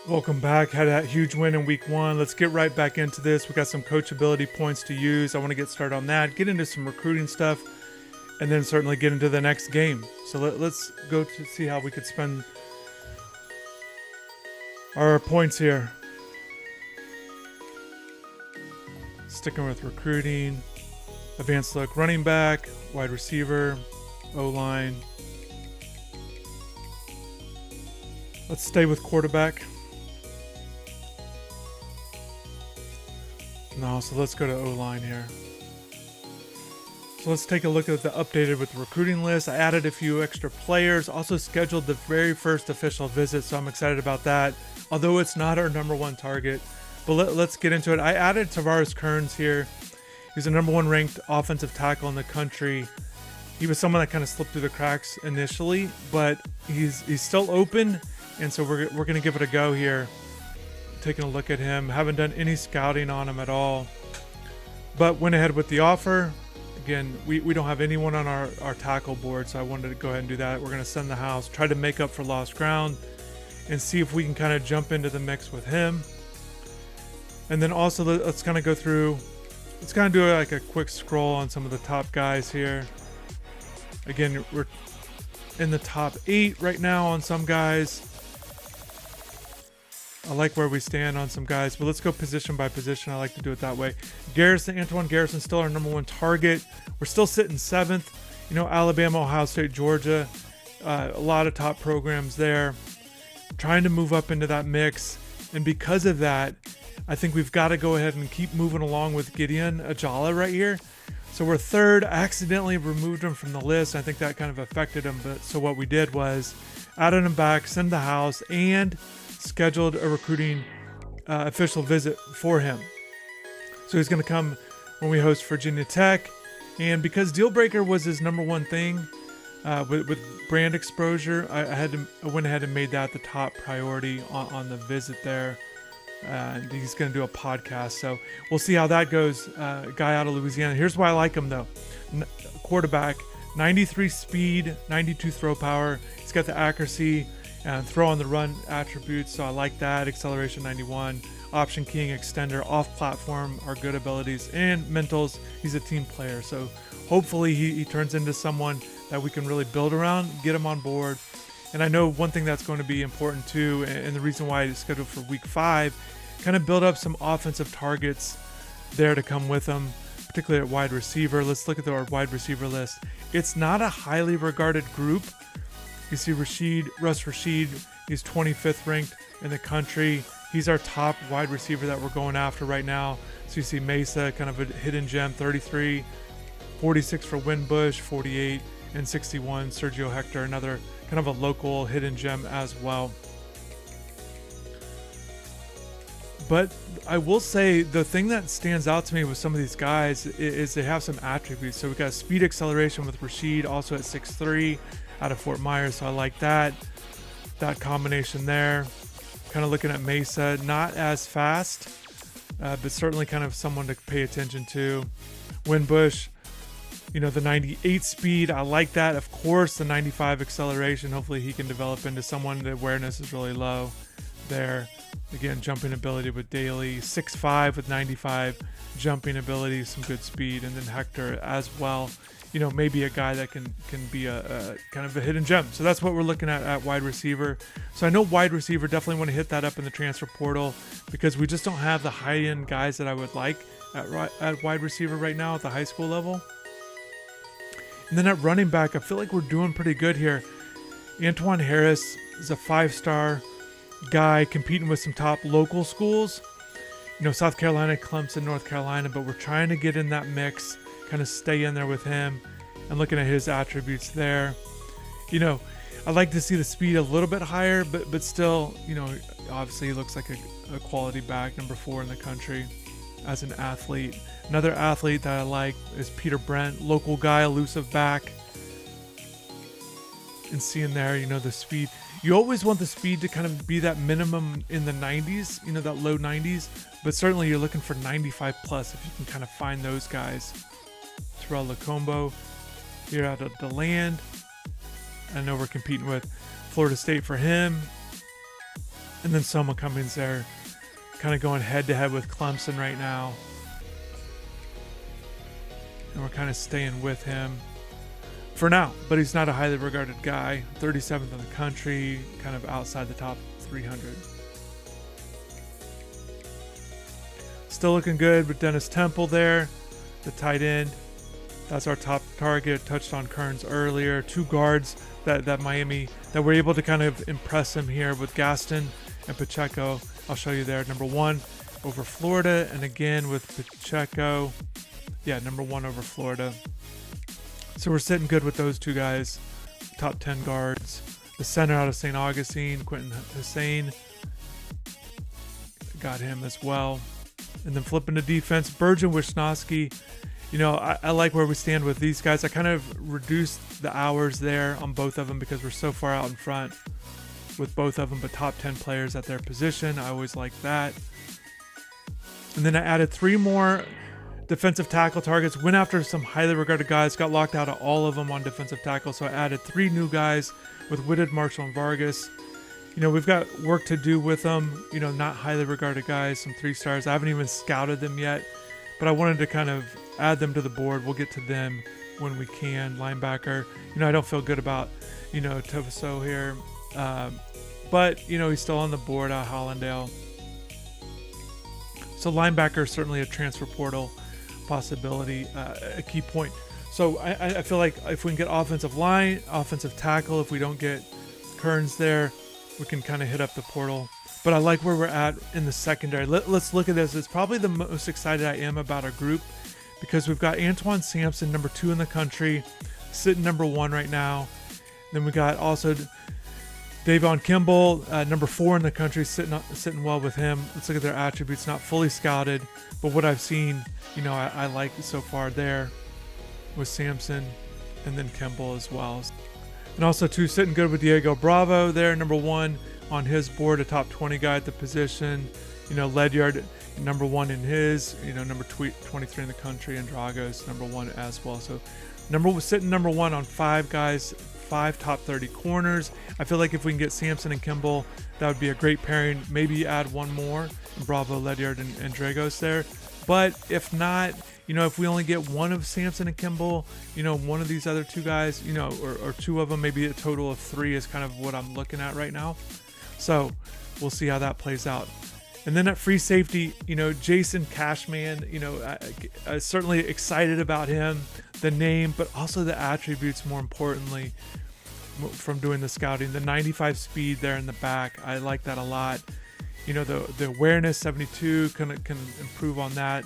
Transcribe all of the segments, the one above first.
Welcome back. Had that huge win in week one. Let's get right back into this. We got some coachability points to use. I want to get started on that, get into some recruiting stuff, and then certainly get into the next game. So let's go to see how we could spend our points here. Sticking with recruiting, advanced look, running back, wide receiver, O-line. Let's stay with quarterback. No, so let's go to O-line here. So let's take a look at the updated with the recruiting list. I added a few extra players, also scheduled the very first official visit, so I'm excited about that. Although it's not our number one target, but let's get into it. I added Tavares Kearns here. He's the number one ranked offensive tackle in the country. He was someone that kind of slipped through the cracks initially, but he's still open, and so we're going to give it a go here. Taking a look at him, haven't done any scouting on him at all, but went ahead with the offer. Again, we don't have anyone on our tackle board, so I wanted to go ahead and do that. We're going to send the house, try to make up for lost ground, and see if we can kind of jump into the mix with him. And then also let's kind of go through, let's kind of do like a quick scroll on some of the top guys here. Again, we're in the top 8 right now on some guys. I like where we stand on some guys, but let's go position by position. I like to do it that way. Antoine Garrison, still our number one target. We're still sitting 7th. You know, Alabama, Ohio State, Georgia, a lot of top programs there. Trying to move up into that mix. And because of that, I think we've got to go ahead and keep moving along with Gideon Ajala right here. So we're 3rd. I accidentally removed him from the list. I think that kind of affected him. But so what we did was added him back, send the house, and scheduled a recruiting official visit for him. So he's going to come when we host Virginia Tech. And because Deal Breaker was his number one thing with brand exposure, I went ahead and made that the top priority on the visit there. And he's going to do a podcast. So we'll see how that goes. Guy out of Louisiana. Here's why I like him, though. Quarterback, 93 speed, 92 throw power. He's got the accuracy and throw on the run attributes, so I like that. Acceleration 91, option keying, extender, off platform are good abilities, and mentals. He's a team player, so hopefully he turns into someone that we can really build around, get him on board. And I know one thing that's going to be important too, and the reason why it's scheduled for week 5, kind of build up some offensive targets there to come with him, particularly at wide receiver. Let's look at our wide receiver list. It's not a highly regarded group. You see Russ Rashid, he's 25th ranked in the country. He's our top wide receiver that we're going after right now. So you see Mesa, kind of a hidden gem, 33, 46 for Winbush, 48, and 61. Sergio Hector, another kind of a local hidden gem as well. But I will say the thing that stands out to me with some of these guys is they have some attributes. So we got speed acceleration with Rashid, also at 6'3", out of Fort Myers, so I like that combination there. Kind of looking at Mesa, not as fast, but certainly kind of someone to pay attention to. Winbush, you know, the 98 speed, I like that. Of course, the 95 acceleration, hopefully he can develop into someone. The awareness is really low there. Again, jumping ability with Daly, 6'5" with 95 jumping ability, some good speed, and then Hector as well. You know, maybe a guy that can be a kind of a hidden gem. So that's what we're looking at wide receiver. So I know wide receiver, definitely want to hit that up in the transfer portal because we just don't have the high-end guys that I would like at wide receiver right now at the high school level. And then at running back, I feel like we're doing pretty good here. Antoine Harris is a 5-star guy competing with some top local schools. You know, South Carolina, Clemson, North Carolina, but we're trying to get in that mix, kind of stay in there with him and looking at his attributes there. You know, I'd like to see the speed a little bit higher, but still, you know, obviously he looks like a quality back, number 4 in the country as an athlete. Another athlete that I like is Peter Brent, local guy, elusive back. And seeing there, you know, the speed. You always want the speed to kind of be that minimum in the 90s, you know, that low 90s, but certainly you're looking for 95 plus if you can kind of find those guys. Terrell Lacombo here out of DeLand. I know we're competing with Florida State for him. And then Soma Cummings there, kind of going head to head with Clemson right now. And we're kind of staying with him for now, but he's not a highly regarded guy. 37th in the country, kind of outside the top 300. Still looking good with Dennis Temple there, the tight end. That's our top target. Touched on Kearns earlier. 2 guards that Miami, that were able to kind of impress him here with Gaston and Pacheco. I'll show you there. Number 1 over Florida, and again with Pacheco. Yeah, number 1 over Florida. So we're sitting good with those 2 guys. Top 10 guards. The center out of St. Augustine, Quentin Hussein. Got him as well. And then flipping to defense, Burge and Wisnowski. You know, I like where we stand with these guys. I kind of reduced the hours there on both of them because we're so far out in front with both of them, but top 10 players at their position. I always like that. And then I added 3 more defensive tackle targets. Went after some highly regarded guys. Got locked out of all of them on defensive tackle. So I added 3 new guys with Whitted, Marshall, and Vargas. You know, we've got work to do with them. You know, not highly regarded guys, some 3 stars. I haven't even scouted them yet, but I wanted to kind of add them to the board. We'll get to them when we can. Linebacker, you know, I don't feel good about, you know, Tovaso here. But, you know, he's still on the board at Hollandale. So linebacker is certainly a transfer portal possibility, a key point. So I feel like if we can get offensive line, offensive tackle, if we don't get Kearns there, we can kind of hit up the portal. But I like where we're at in the secondary. Let's look at this. It's probably the most excited I am about our group because we've got Antoine Sampson, number 2 in the country, sitting number 1 right now. Then we got also Davon Kimball, number 4 in the country, sitting well with him. Let's look at their attributes. Not fully scouted, but what I've seen, you know, I like so far there with Sampson and then Kimball as well. And also, too, sitting good with Diego Bravo there, number 1 on his board, a top 20 guy at the position. You know, Ledyard, number 1 in his, you know, number 23 in the country, and Dragos, number 1 as well. So, sitting number 1 on 5 guys, 5 top 30 corners. I feel like if we can get Sampson and Kimball, that would be a great pairing. Maybe add 1 more, Bravo, Ledyard, and Dragos there. But if not, you know, if we only get 1 of Sampson and Kimball, you know, 1 of these other 2 guys, you know, or 2 of them, maybe a total of 3 is kind of what I'm looking at right now. So we'll see how that plays out. And then at free safety, you know, Jason Cashman, you know, I certainly excited about him, the name, but also the attributes more importantly from doing the scouting. The 95 speed there in the back, I like that a lot. You know, the awareness, 72, can improve on that.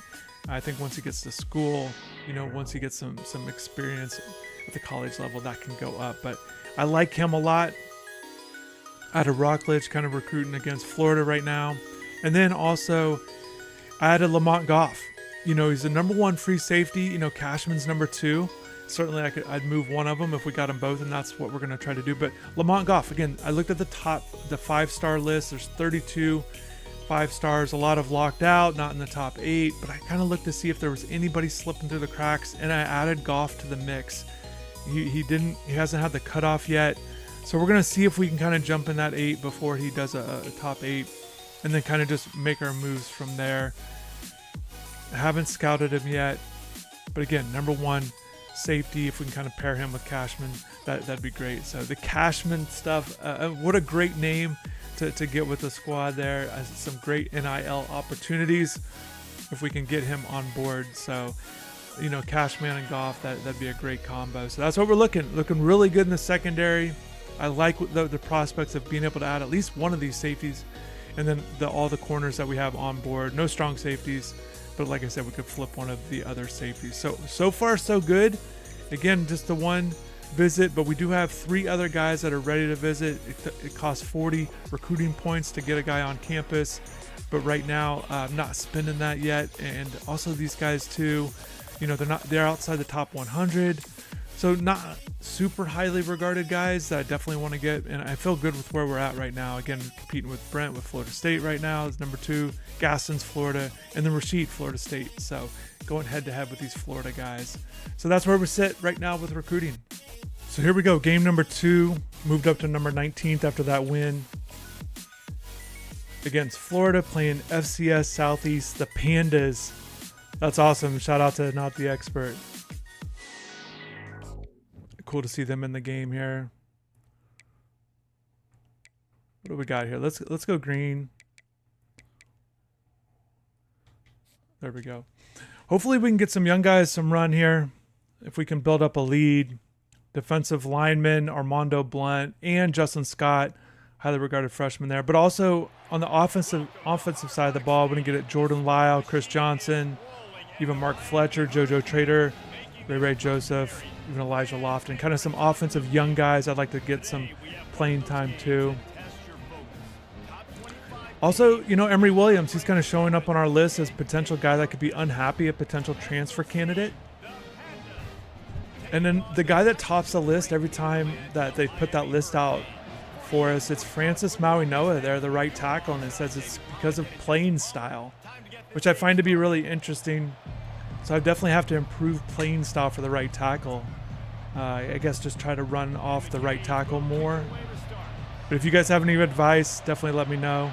I think once he gets to school, you know, once he gets some experience at the college level, that can go up. But I like him a lot. Out of Rockledge, kind of recruiting against Florida right now. And then also I added Lamont Goff. You know, he's the number 1 free safety. You know, Cashman's number 2. Certainly I'd move one of them if we got them both, and that's what we're going to try to do. But Lamont Goff, again, I looked at the 5-star list. There's 32 5 stars, a lot of locked out, not in the top 8, but I kind of looked to see if there was anybody slipping through the cracks, and I added Goff to the mix. He hasn't had the cutoff yet. So we're going to see if we can kind of jump in that 8 before he does a top 8, and then kind of just make our moves from there. I haven't scouted him yet, but again, number 1 safety, if we can kind of pair him with Cashman, that'd be great. So the Cashman stuff, what a great name to get with the squad there. Some great NIL opportunities if we can get him on board. So, you know, Cashman and Goff, that'd be a great combo. So that's what we're looking really good in the secondary. I like the prospects of being able to add at least one of these safeties, and then all the corners that we have on board. No strong safeties, but like I said, we could flip one of the other safeties. So far so good. Again, just the 1 visit, but we do have 3 other guys that are ready to visit. It costs 40 recruiting points to get a guy on campus, but right now I'm not spending that yet. And also these guys too, you know, they're outside the top 100, so not super highly regarded guys that I definitely want to get. And I feel good with where we're at right now. Again, competing with Brent with Florida State right now is number 2, Gaston's Florida, and then Rashid, Florida State. So going head to head with these Florida guys. So that's where we sit right now with recruiting. So here we go. Game number 2, moved up to number 19th after that win. against Florida, playing FCS Southeast, the Pandas. That's awesome. Shout out to Not the Expert. Cool to see them in the game here. What do we got here? Let's go green. There we go. Hopefully we can get some young guys some run here. If we can build up a lead. Defensive lineman Armando Blunt and Justin Scott, highly regarded freshman there. But also on the offensive side of the ball, we're going to get it Jordan Lyle, Chris Johnson, even Mark Fletcher, JoJo Trader, Ray Joseph, even Elijah Lofton. Kind of some offensive young guys I'd like to get some playing time too. Also, you know, Emory Williams, he's kind of showing up on our list as potential guy that could be unhappy, a potential transfer candidate. And then the guy that tops the list every time that they put that list out for us, it's Francis Maui-Noah there, the right tackle, and it says it's because of playing style, which I find to be really interesting. So I definitely have to improve playing style for the right tackle. I guess just try to run off the right tackle more. But if you guys have any advice, definitely let me know.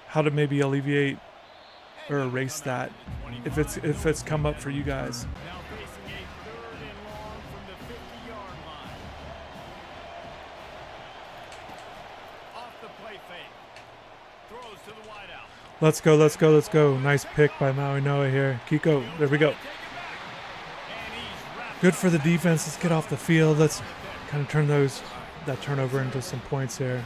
How to maybe alleviate or erase that if it's come up for you guys. Let's go. Nice pick by Maui-Noah here. Kiko, there we go. Good for the defense. Let's get off the field. Let's kind of turn that turnover into some points here.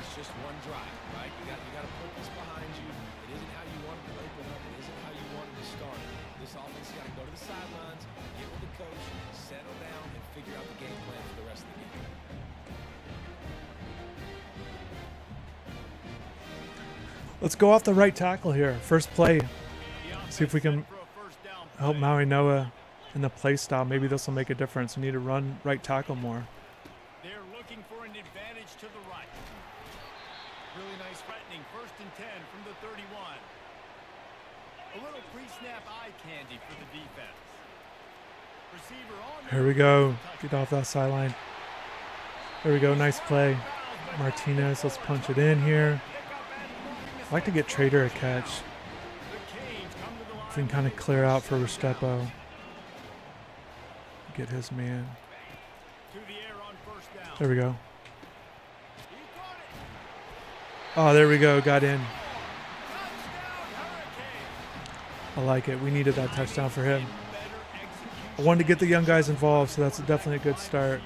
Let's go off the right tackle here. First play. See if we can help Maui-Noah in the play style. Maybe this will make a difference. We need to run right tackle more. They're looking for an advantage to the right. Really nice threatening. 1st and 10 from the 31. A little pre-snap eye candy for the defense. Receiver on. Here we go. Get off that sideline. There we go. Nice play. Martinez. Let's punch it in here. I'd like to get Trader a catch. If we can kind of clear out for Restrepo. Get his man. There we go. Oh, there we go. Got in. I like it. We needed that touchdown for him. I wanted to get the young guys involved, so that's definitely a good start.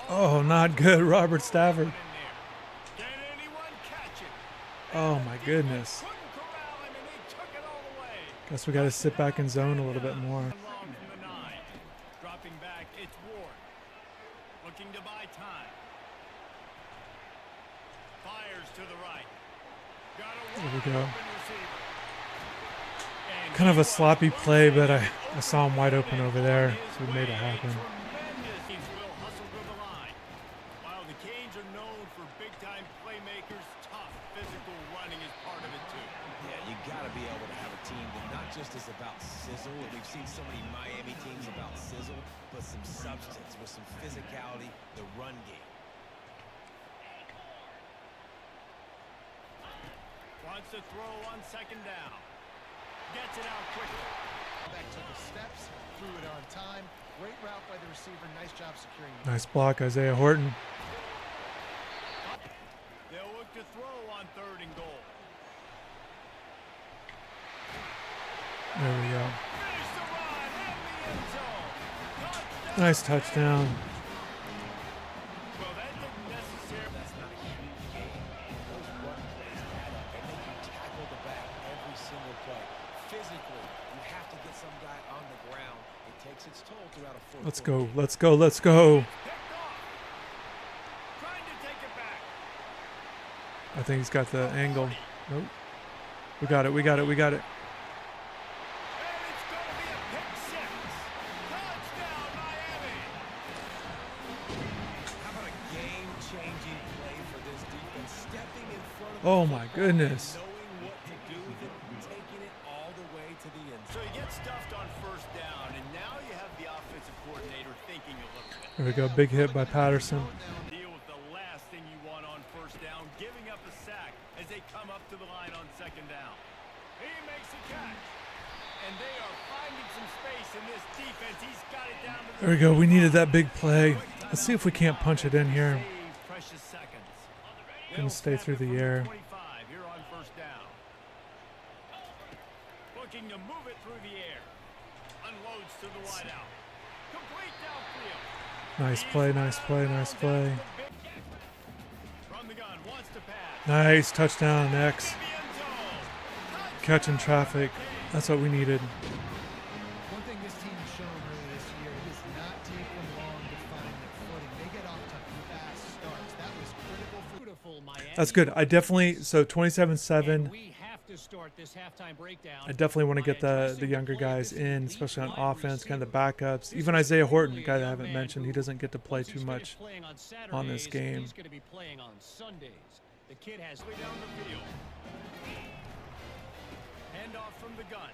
Oh, not good, Robert Stafford. Oh my goodness. Guess we got to sit back in zone a little bit more. Dropping back, it's Ward. Looking to buy time. Fires to the right. There we go. Kind of a sloppy play, but I saw him wide open over there, so we made it happen. Is about sizzle, and we've seen so many Miami teams about sizzle, but some substance with some physicality, the run game. Wants to throw on 2nd down. Gets it out quickly. Back took the steps, threw it on time. Great route by the receiver. Nice job securing it. Nice block, Isaiah Horton. They'll look to throw on 3rd and goal. There we go. Nice touchdown. Well, that didn't necessarily. That's not a huge game. Those run plays add up. They make you tackle the back every single play. Physically, you have to get some guy on the ground. It takes its toll throughout a 4th. Let's go. Let's go. Let's go. Trying to take it back. I think he's got the angle. Nope. We got it. We got it. We got it. Oh my goodness. Knowing what to do with it, taking it all the way to the end. So stuffed on first down, and now you have the offensive coordinator thinking a little bit. There we go. Big hit by Patterson. Deal with the last thing you want on first down, giving up a sack as they come up to the line on second down. He makes a catch, and they are finding some space in this defense. He's got it down to the There we go. We needed that big play. Let's see if we can't punch it in here. Save precious seconds. Gonna stay through the air. 25 here on first down. Looking to move it through the air. Unloads to the wideout. Complete downfield. Nice play, nice play, nice play. From the gun, wants to pass. Nice touchdown, X. The end zone. Catching traffic. That's what we needed. One thing this team has shown early this year, it does not take them long to find their footing. They get off to fast starts. That was critical for Beautiful Miami. That's good. I definitely, so 27-7. We have to start this halftime breakdown. I definitely want to get the younger guys in, especially on offense, kind of the backups. Even Isaiah Horton, the guy that I haven't mentioned, he doesn't get to play too much on this game. He's going to be playing on Sundays. The kid has Way down the field. Handoff from the gun.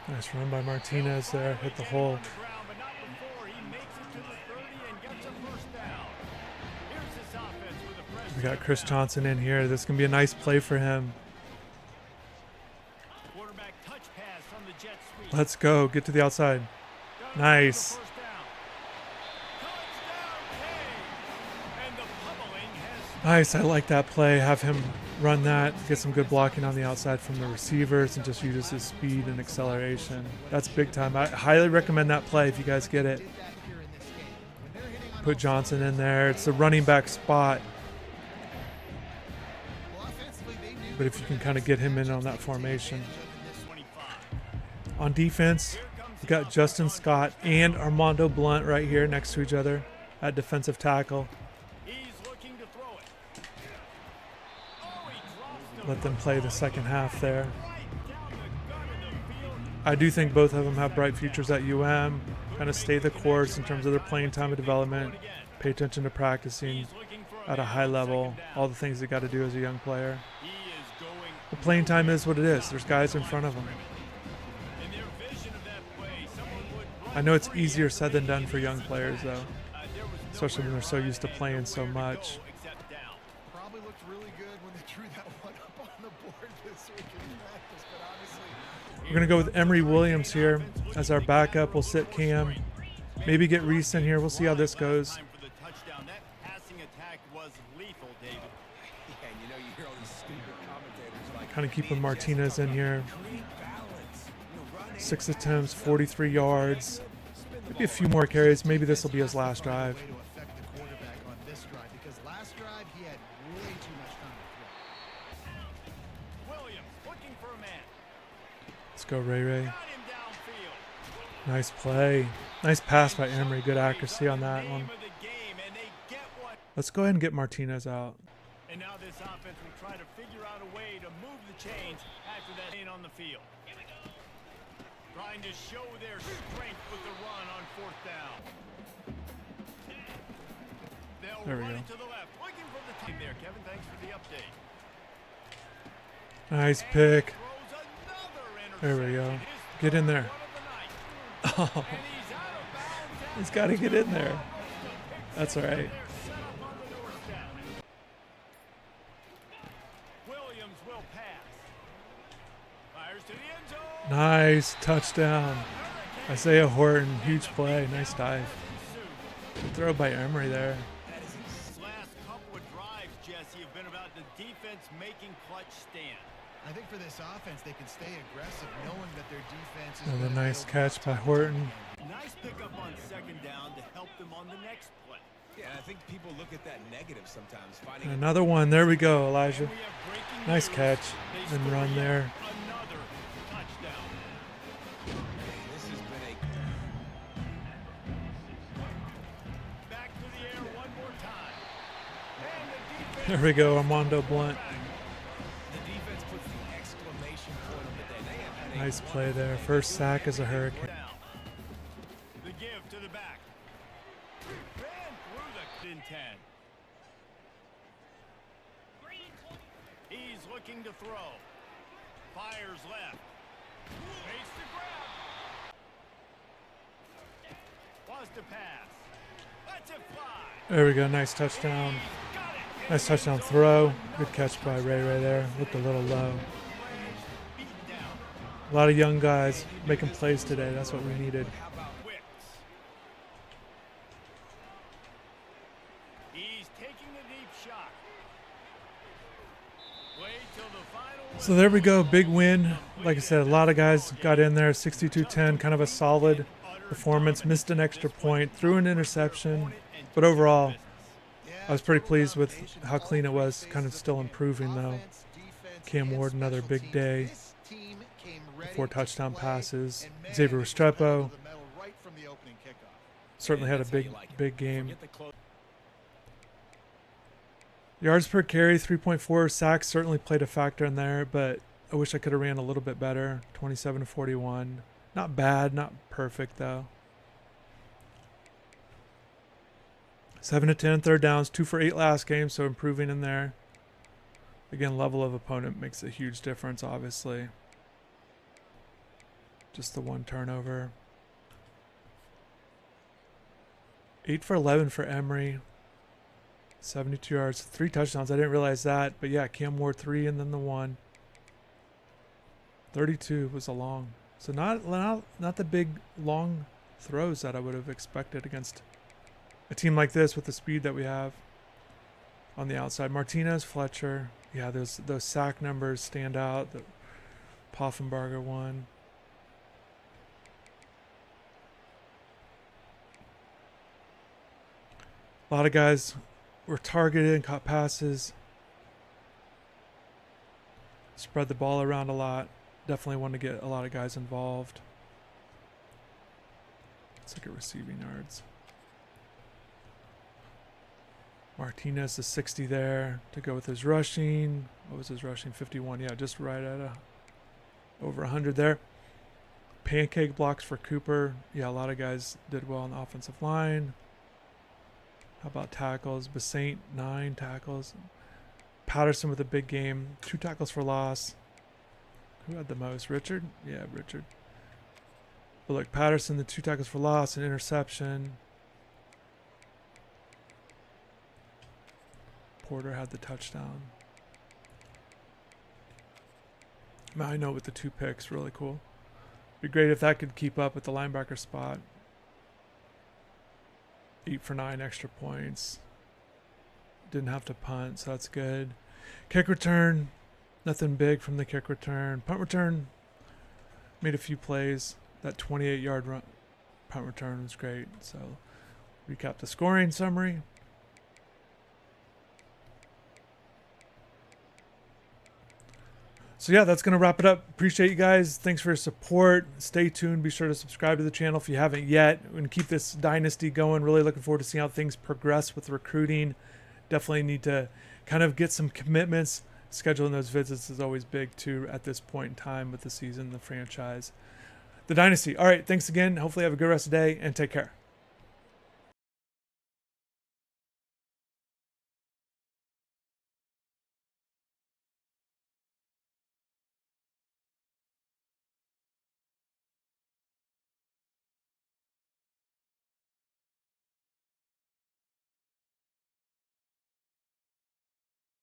Nice run by Martinez there. Hit the hole. On the ground, but not before. He makes it to the 30 and gets a first down. Here's this offense with a fresh We got start Chris down. Johnson in here. This can be a nice play for him. Quarterback touch pass from the jet sweep. Let's go. Get to the outside. Down Nice. for the first down. Touchdown, Kane. And the pummeling has Nice. I like that play. Have him run that. Get some good blocking on the outside from the receivers and just use his speed and acceleration. That's big time. I highly recommend that play if you guys get it. did that here in this game. When they're hitting on Put Johnson in there. It's the running back spot. well, offensively, they knew But if you can kind of get him in on that formation. 25. On defense, we got Justin Scott and Armando Blunt right here next to each other at defensive tackle. He's looking to throw it. Oh, he drops the Let them play the second half there. right down the gut of the field. I do think both of them have bright futures at UM. Kind of stay the course in terms of their playing time and development. Pay attention to practicing He's looking for a at a man high on level. second down. All the things they got to do as a young player. He is going The playing time is what it is. There's guys in front of them. in their vision of that play. Someone would run I know it's free easier at said than done 30 for young yards players, though. there was Especially when nowhere they're so used to and playing so nowhere to much. go except down. probably looked really good when they drew that one up on the board this week in practice, but honestly, We're going to go with Emory Williams here as our backup. We'll sit Cam. Maybe get Reese in here. We'll see how this goes. Time for the touchdown. That passing attack was lethal, David. Yeah, and you know, you hear all these stupid commentators like Kind of keeping Martinez in here. great balance. You know, running 6 attempts, 43 yards. Maybe a few more carries. Maybe this will be his last drive. way to affect the quarterback on this drive because last drive he had way too much time to throw. Williams looking for a man. Let's go, Ray Ray. Got him downfield. Nice play. Nice pass by Emory. Good accuracy on that Name one. of the game, and they get one. Let's go ahead and get Martinez out. And now this offense will try to figure out a way to move the chains after that in on the field. Trying to show their strength with the run on fourth down. They'll There we run go. it to the left. Looking for the team there, Kevin. Thanks for the update. Nice pick. Throws another There we go. interception. His Get in third there. run of the night. Oh, And he's out of bounds. he's got to get in there. That's all right. They're set up on the doorstep. Williams will pass. Fires to the end zone. Nice touchdown. Isaiah Horton, huge play. Nice dive. Good throw by Emory there. This last couple of drives, Jesse, have been about the defense making clutch stand. I think for this offense they can stay aggressive knowing that their defense is Another gonna nice build catch up by top Horton. Nice pickup on second down to help them on the next play. Yeah, I think people look at that negative sometimes. Finding And another one. There we go, And Elijah. we have breaking Nice news. catch They and score run yet there. Another touchdown. this has been a Back to the air one more time. And the defense There we go, Armando Blunt. the defense puts the exclamation point on the day. They have had a Nice play there. First sack as a Hurricane. down. The give to the back. Ran through the 10. He's looking to throw. Fires left. Makes the grab. Was to pass. Let's it fly. There we go. Nice touchdown. Got it. Nice touchdown throw. Good catch by Ray right there. Looked a little low. Beat down. A lot of young guys making plays today. That's what we needed. How about Wicks? He's taking the deep shot. Wait till the final. So there we go. Big win. Like I said, a lot of guys got in there. 62-10. Kind of a solid performance. Missed an extra point. Threw an interception. But overall, I was pretty pleased with how clean it was. Kind of still improving, though. Cam Ward, another big day. 4 touchdown passes. Xavier Restrepo certainly had a big game. Yards per carry, 3.4. Sacks certainly played a factor in there, but I wish I could have ran a little bit better. 27-41. Not bad, not perfect, though. 7-10 third downs, 2 for 8 last game, so improving in there. Again, level of opponent makes a huge difference, obviously. Just the 1 turnover. 8 for 11 for Emory. 72 yards, 3 touchdowns. I didn't realize that, but yeah, Cam Ward 3 and then the 1. 32 was a long. So not the big long throws that I would have expected against a team like this with the speed that we have on the outside. Martinez, Fletcher, yeah, those sack numbers stand out. The Poffenbarger one. A lot of guys were targeted and caught passes. Spread the ball around a lot. Definitely want to get a lot of guys involved. Let's look at receiving yards. Martinez is 60 there to go with his rushing. What was his rushing? 51. Yeah, just right at over 100 there. Pancake blocks for Cooper. Yeah, a lot of guys did well on the offensive line. How about tackles? Basaint, 9 tackles. Patterson with a big game. 2 tackles for loss. Who had the most? Richard? Yeah, Richard. But look, Patterson, the 2 tackles for loss, an interception. Porter had the touchdown. I know with the 2 picks, really cool. Be great if that could keep up with the linebacker spot. 8 for 9 extra points. Didn't have to punt, so that's good. Kick return, nothing big from the kick return. Punt return, made a few plays. That 28-yard run, punt return was great. So, recap the scoring summary. So yeah, that's going to wrap it up. Appreciate you guys. Thanks for your support. Stay tuned. Be sure to subscribe to the channel if you haven't yet. We're going to keep this dynasty going. Really looking forward to seeing how things progress with recruiting. Definitely need to kind of get some commitments. Scheduling those visits is always big too at this point in time with the season, the franchise, the dynasty. All right, thanks again. Hopefully have a good rest of the day and take care.